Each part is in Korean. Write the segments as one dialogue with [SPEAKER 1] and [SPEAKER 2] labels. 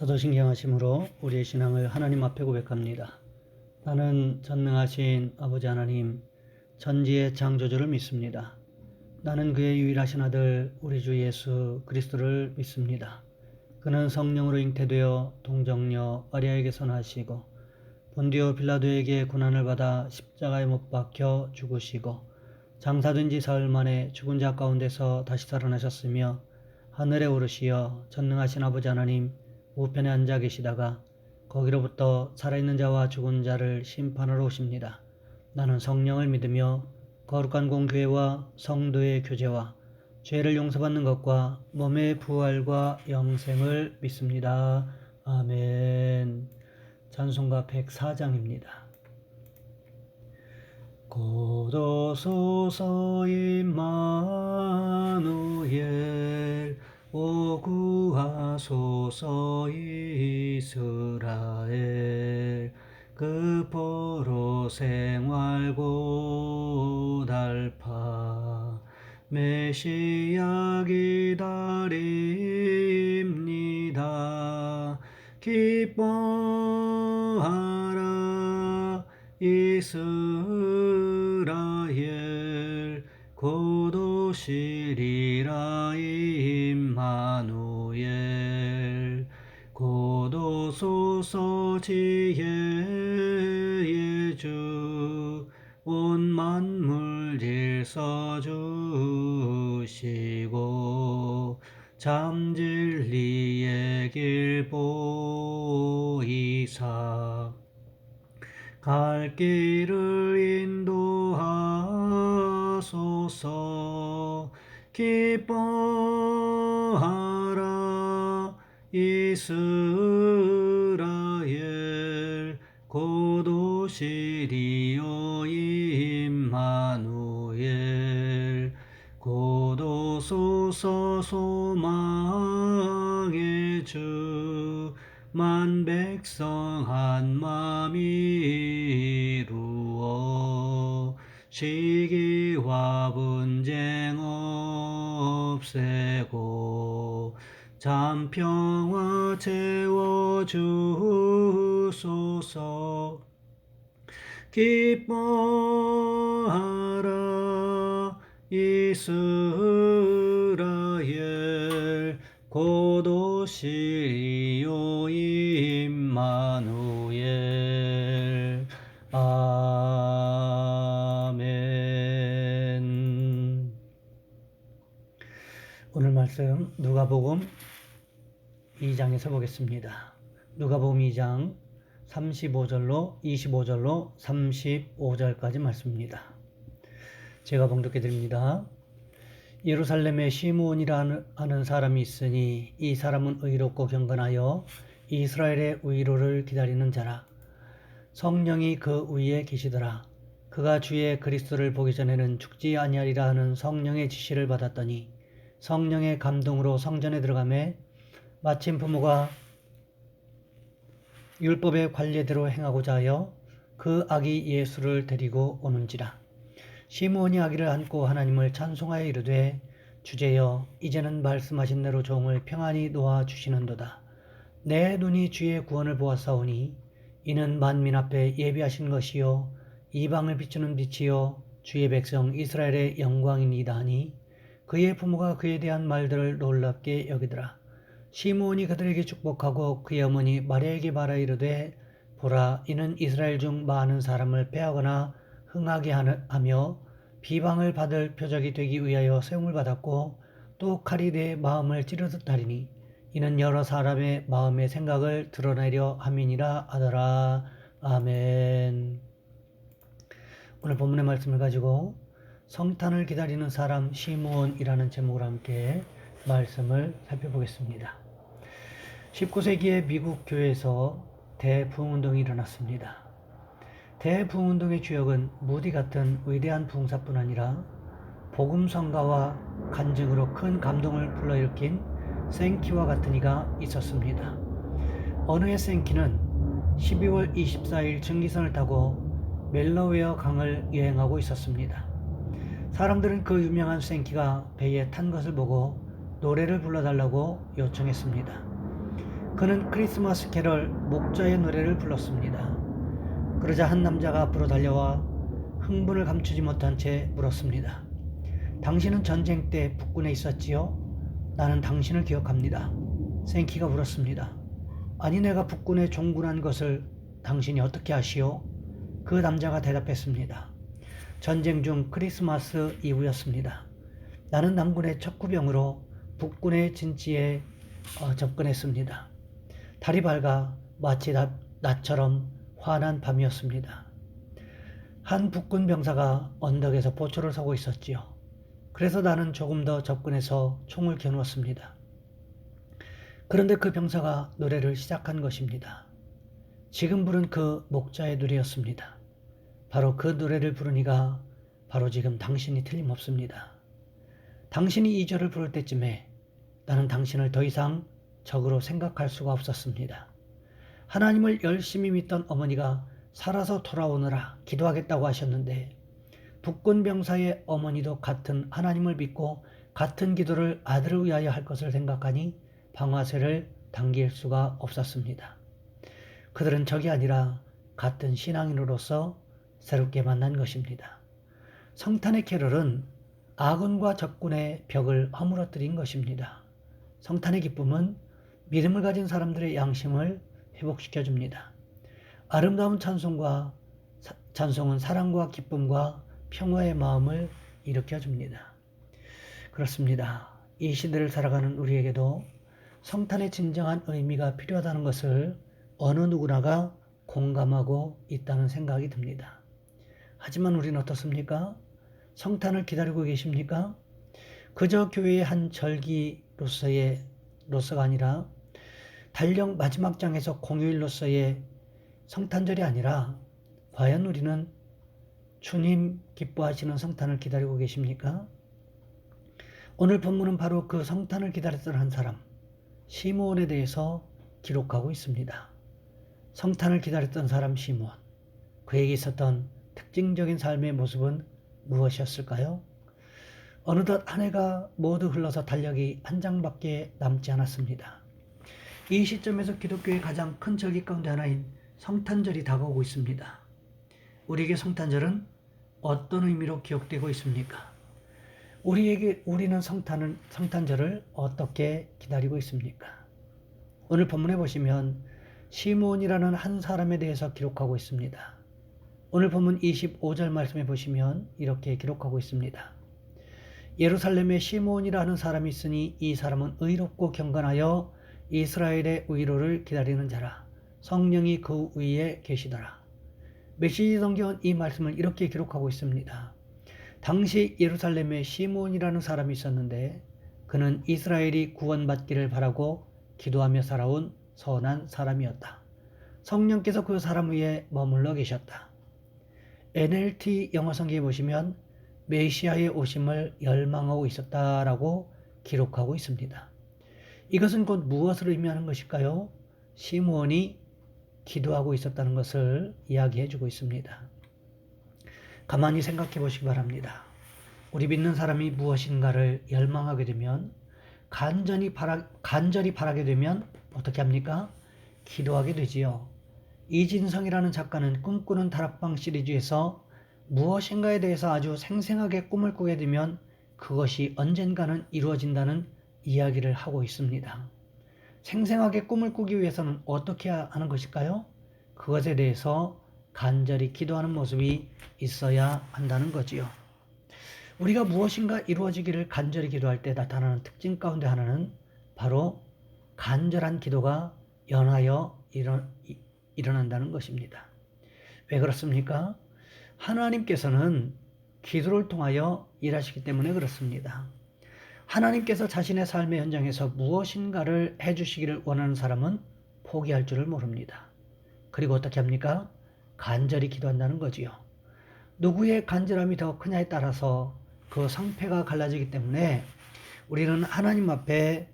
[SPEAKER 1] 사도신경하심으로 우리의 신앙을 하나님 앞에 고백합니다. 나는 전능하신 아버지 하나님, 전지의 창조주를 믿습니다. 나는 그의 유일하신 아들 우리 주 예수 그리스도를 믿습니다. 그는 성령으로 잉태되어 동정녀 마리아에게 선하시고 본디오 빌라도에게 고난을 받아 십자가에 못 박혀 죽으시고 장사된 지 사흘 만에 죽은 자 가운데서 다시 살아나셨으며 하늘에 오르시어 전능하신 아버지 하나님 우편에 앉아 계시다가 거기로부터 살아있는 자와 죽은 자를 심판하러 오십니다. 나는 성령을 믿으며 거룩한 공교회와 성도의 교제와 죄를 용서받는 것과 몸의 부활과 영생을 믿습니다. 아멘. 찬송가 104장입니다. 고도소서 임마누엘 오 구하소서 이스라엘 그 포로 생활 고달파 메시아 기다립니다. 기뻐하라 이스라엘 곧 오시리라 임마누엘 곧 오소서 지혜의 주 온 만물 질서 주시고 참 진리의 길 보이사 갈 길을 인도하소서. 기뻐하라 이스라엘 곧 오시리오 임마누엘 곧 오소서 소망의 주 만 백성 한마음 이루어 시기와 분쟁 없애고 참 평화 채워주소서. 기뻐하라 이스라엘 곧 오시리오 임마누엘. 아멘. 오늘 말씀 누가복음 2장에서 보겠습니다. 누가복음 2장 35절로 25절로 35절까지 말씀입니다. 제가 봉독해 드립니다. 예루살렘에 시므온이라 하는 사람이 있으니 이 사람은 의롭고 경건하여 이스라엘의 위로를 기다리는 자라. 성령이 그 위에 계시더라. 그가 주의 그리스도를 보기 전에는 죽지 아니하리라 하는 성령의 지시를 받았더니 성령의 감동으로 성전에 들어가매 마침 부모가 율법의 관례대로 행하고자 하여 그 아기 예수를 데리고 오는지라. 시므온이 아기를 안고 하나님을 찬송하여 이르되 주제여 이제는 말씀하신 대로 종을 평안히 놓아 주시는도다. 내 눈이 주의 구원을 보았사오니 이는 만민 앞에 예비하신 것이요 이방을 비추는 빛이요 주의 백성 이스라엘의 영광이니이다 하니 그의 부모가 그에 대한 말들을 놀랍게 여기더라. 시므온이 그들에게 축복하고 그의 어머니 마리아에게 말하 이르되 보라 이는 이스라엘 중 많은 사람을 패하거나 흥하게 하며 비방을 받을 표적이 되기 위하여 세움을 받았고 또 칼이 내 마음을 찌르듯 하리니 이는 여러 사람의 마음의 생각을 드러내려 함이니라 하더라. 아멘. 오늘 본문의 말씀을 가지고 성탄을 기다리는 사람 시므온이라는 제목으로 함께 말씀을 살펴보겠습니다. 19세기의 미국 교회에서 대부흥운동이 일어났습니다. 대부흥운동의 주역은 무디 같은 위대한 부흥사뿐 아니라 복음성가와 간증으로 큰 감동을 불러일으킨 생키와 같은 이가 있었습니다. 어느 해 생키는 12월 24일 증기선을 타고 멜러웨어 강을 여행하고 있었습니다. 사람들은 그 유명한 생키가 배에 탄 것을 보고 노래를 불러달라고 요청했습니다. 그는 크리스마스 캐럴 목자의 노래를 불렀습니다. 그러자 한 남자가 앞으로 달려와 흥분을 감추지 못한 채 물었습니다. 당신은 전쟁 때 북군에 있었지요? 나는 당신을 기억합니다. 생키가 물었습니다. 아니, 내가 북군에 종군한 것을 당신이 어떻게 아시오? 그 남자가 대답했습니다. 전쟁 중 크리스마스 이후였습니다. 나는 남군의 척후병으로 북군의 진지에 접근했습니다. 달이 밝아 마치 낮처럼 환한 밤이었습니다. 한 북군 병사가 언덕에서 보초를 서고 있었지요. 그래서 나는 조금 더 접근해서 총을 겨누었습니다. 그런데 그 병사가 노래를 시작한 것입니다. 지금 부른 그 목자의 노래였습니다. 바로 그 노래를 부른 이가 바로 지금 당신이 틀림없습니다. 당신이 이 절을 부를 때쯤에 나는 당신을 더 이상 적으로 생각할 수가 없었습니다. 하나님을 열심히 믿던 어머니가 살아서 돌아오느라 기도하겠다고 하셨는데 북군 병사의 어머니도 같은 하나님을 믿고 같은 기도를 아들을 위하여 할 것을 생각하니 방아쇠를 당길 수가 없었습니다. 그들은 적이 아니라 같은 신앙인으로서 새롭게 만난 것입니다. 성탄의 캐럴은 아군과 적군의 벽을 허물어뜨린 것입니다. 성탄의 기쁨은 믿음을 가진 사람들의 양심을 회복시켜 줍니다. 아름다운 찬송은 사랑과 기쁨과 평화의 마음을 일으켜 줍니다. 그렇습니다. 이 시대를 살아가는 우리에게도 성탄의 진정한 의미가 필요하다는 것을 어느 누구나가 공감하고 있다는 생각이 듭니다. 하지만 우리는 어떻습니까? 성탄을 기다리고 계십니까? 그저 교회의 한 절기로서가 아니라 달력 마지막 장에서 공휴일로서의 성탄절이 아니라 과연 우리는 주님 기뻐하시는 성탄을 기다리고 계십니까? 오늘 본문은 바로 그 성탄을 기다렸던 한 사람 시므온에 대해서 기록하고 있습니다. 성탄을 기다렸던 사람 시므온, 그에게 있었던 특징적인 삶의 모습은 무엇이었을까요? 어느덧 한 해가 모두 흘러서 달력이 한 장밖에 남지 않았습니다. 이 시점에서 기독교의 가장 큰 절기 가운데 하나인 성탄절이 다가오고 있습니다. 우리에게 성탄절은 어떤 의미로 기억되고 있습니까? 우리는 성탄절을 어떻게 기다리고 있습니까? 오늘 본문에 보시면 시므온이라는 한 사람에 대해서 기록하고 있습니다. 오늘 본문 25절 말씀에 보시면 이렇게 기록하고 있습니다. 예루살렘에 시므온이라는 사람이 있으니 이 사람은 의롭고 경건하여 이스라엘의 위로를 기다리는 자라. 성령이 그 위에 계시더라. 메시지 성경은 이 말씀을 이렇게 기록하고 있습니다. 당시 예루살렘에 시므온이라는 사람이 있었는데 그는 이스라엘이 구원받기를 바라고 기도하며 살아온 선한 사람이었다. 성령께서 그 사람 위에 머물러 계셨다. NLT 영어 성경에 보시면 메시아의 오심을 열망하고 있었다라고 기록하고 있습니다. 이것은 곧 무엇을 의미하는 것일까요? 시므온이 기도하고 있었다는 것을 이야기해 주고 있습니다. 가만히 생각해 보시기 바랍니다. 우리 믿는 사람이 무엇인가를 열망하게 되면 간절히 바라게 되면 어떻게 합니까? 기도하게 되지요. 이진성이라는 작가는 꿈꾸는 다락방 시리즈에서 무엇인가에 대해서 아주 생생하게 꿈을 꾸게 되면 그것이 언젠가는 이루어진다는 이야기를 하고 있습니다. 생생하게 꿈을 꾸기 위해서는 어떻게 하는 것일까요? 그것에 대해서 간절히 기도하는 모습이 있어야 한다는 거지요. 우리가 무엇인가 이루어지기를 간절히 기도할 때 나타나는 특징 가운데 하나는 바로 간절한 기도가 연하여 일어난다는 것입니다. 왜 그렇습니까? 하나님께서는 기도를 통하여 일하시기 때문에 그렇습니다. 하나님께서 자신의 삶의 현장에서 무엇인가를 해주시기를 원하는 사람은 포기할 줄을 모릅니다. 그리고 어떻게 합니까? 간절히 기도한다는 거지요. 누구의 간절함이 더 크냐에 따라서 그 상패가 갈라지기 때문에 우리는 하나님 앞에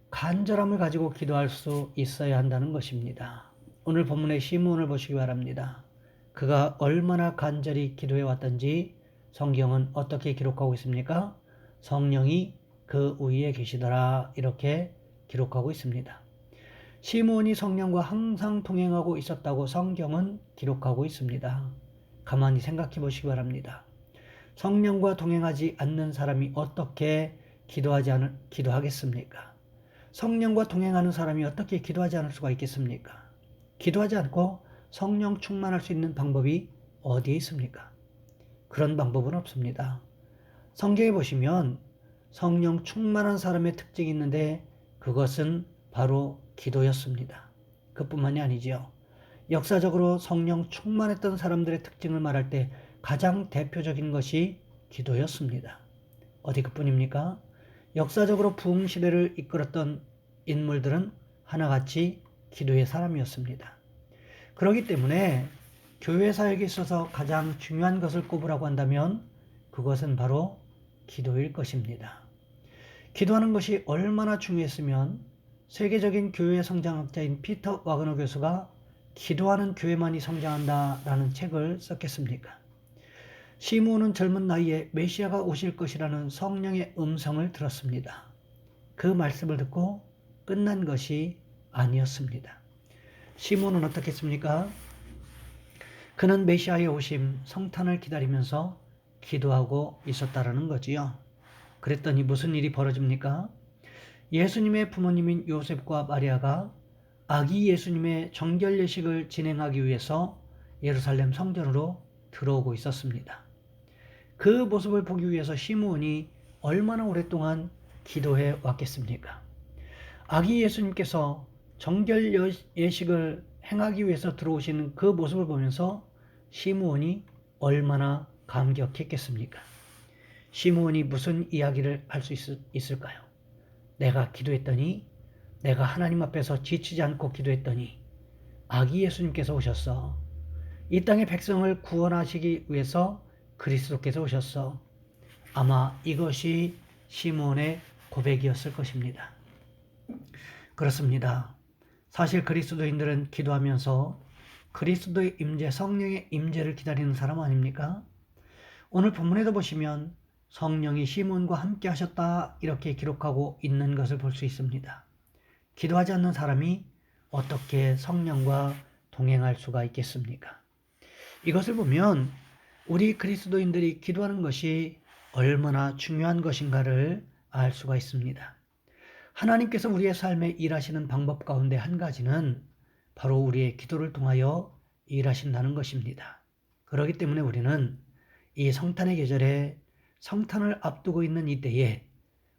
[SPEAKER 1] 간절함을 가지고 기도할 수 있어야 한다는 것입니다. 오늘 본문의 시므온을 보시기 바랍니다. 그가 얼마나 간절히 기도해 왔던지 성경은 어떻게 기록하고 있습니까? 성령이 그 위에 계시더라 이렇게 기록하고 있습니다. 시므온이 성령과 항상 동행하고 있었다고 성경은 기록하고 있습니다. 가만히 생각해 보시기 바랍니다. 성령과 동행하지 않는 사람이 어떻게 기도하겠습니까? 성령과 동행하는 사람이 어떻게 기도하지 않을 수가 있겠습니까? 기도하지 않고 성령 충만할 수 있는 방법이 어디에 있습니까? 그런 방법은 없습니다. 성경에 보시면 성령 충만한 사람의 특징이 있는데 그것은 바로 기도였습니다. 그뿐만이 아니지요. 역사적으로 성령 충만했던 사람들의 특징을 말할 때 가장 대표적인 것이 기도였습니다. 어디 그뿐입니까? 역사적으로 부흥 시대를 이끌었던 인물들은 하나같이 기도의 사람이었습니다. 그렇기 때문에 교회 사역에 있어서 가장 중요한 것을 꼽으라고 한다면 그것은 바로 기도일 것입니다. 기도하는 것이 얼마나 중요했으면 세계적인 교회 성장학자인 피터 와그너 교수가 기도하는 교회만이 성장한다라는 책을 썼겠습니까? 시므온은 젊은 나이에 메시아가 오실 것이라는 성령의 음성을 들었습니다. 그 말씀을 듣고 끝난 것이 아니었습니다. 시므온은 어떻게 했습니까? 그는 메시아의 오심, 성탄을 기다리면서 기도하고 있었다라는 거지요. 그랬더니 무슨 일이 벌어집니까? 예수님의 부모님인 요셉과 마리아가 아기 예수님의 정결 예식을 진행하기 위해서 예루살렘 성전으로 들어오고 있었습니다. 그 모습을 보기 위해서 시므온이 얼마나 오랫동안 기도해 왔겠습니까? 아기 예수님께서 정결 예식을 행하기 위해서 들어오시는 그 모습을 보면서 시므온이 얼마나 감격했겠습니까? 시므온이 무슨 이야기를 할 수 있을까요? 내가 기도했더니, 내가 하나님 앞에서 지치지 않고 기도했더니 아기 예수님께서 오셨어. 이 땅의 백성을 구원하시기 위해서 그리스도께서 오셨어. 아마 이것이 시므온의 고백이었을 것입니다. 그렇습니다. 사실 그리스도인들은 기도하면서 그리스도의 임재, 성령의 임재를 기다리는 사람 아닙니까? 오늘 본문에도 보시면 성령이 시므온과 함께 하셨다 이렇게 기록하고 있는 것을 볼 수 있습니다. 기도하지 않는 사람이 어떻게 성령과 동행할 수가 있겠습니까? 이것을 보면 우리 그리스도인들이 기도하는 것이 얼마나 중요한 것인가를 알 수가 있습니다. 하나님께서 우리의 삶에 일하시는 방법 가운데 한 가지는 바로 우리의 기도를 통하여 일하신다는 것입니다. 그렇기 때문에 우리는 이 성탄의 계절에 성탄을 앞두고 있는 이때에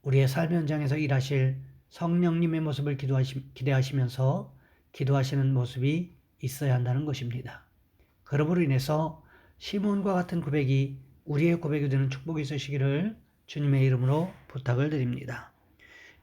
[SPEAKER 1] 우리의 삶 현장에서 일하실 성령님의 모습을 기대하시면서 기도하시는 모습이 있어야 한다는 것입니다. 그러므로 인해서 시므온과 같은 고백이 우리의 고백이 되는 축복이 있으시기를 주님의 이름으로 부탁을 드립니다.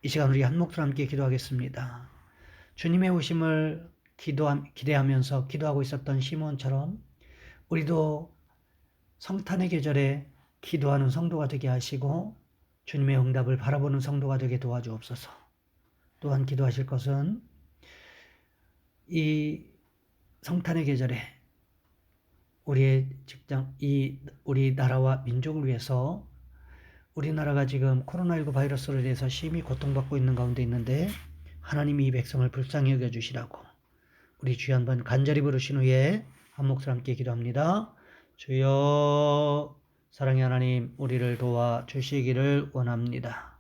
[SPEAKER 1] 이 시간 우리 한 목소리 함께 기도하겠습니다. 주님의 오심을 기대하면서 기도하고 있었던 시므온처럼 우리도 성탄의 계절에 기도하는 성도가 되게 하시고 주님의 응답을 바라보는 성도가 되게 도와주옵소서. 또한 기도하실 것은 이 성탄의 계절에 우리의 직장, 우리 나라와 민족을 위해서 우리나라가 지금 코로나19 바이러스로 인해서 심히 고통받고 있는 가운데 있는데 하나님이 이 백성을 불쌍히 여겨주시라고 우리 주여 한번 간절히 부르신 후에 한 목소리 함께 기도합니다. 주여, 사랑의 하나님, 우리를 도와주시기를 원합니다.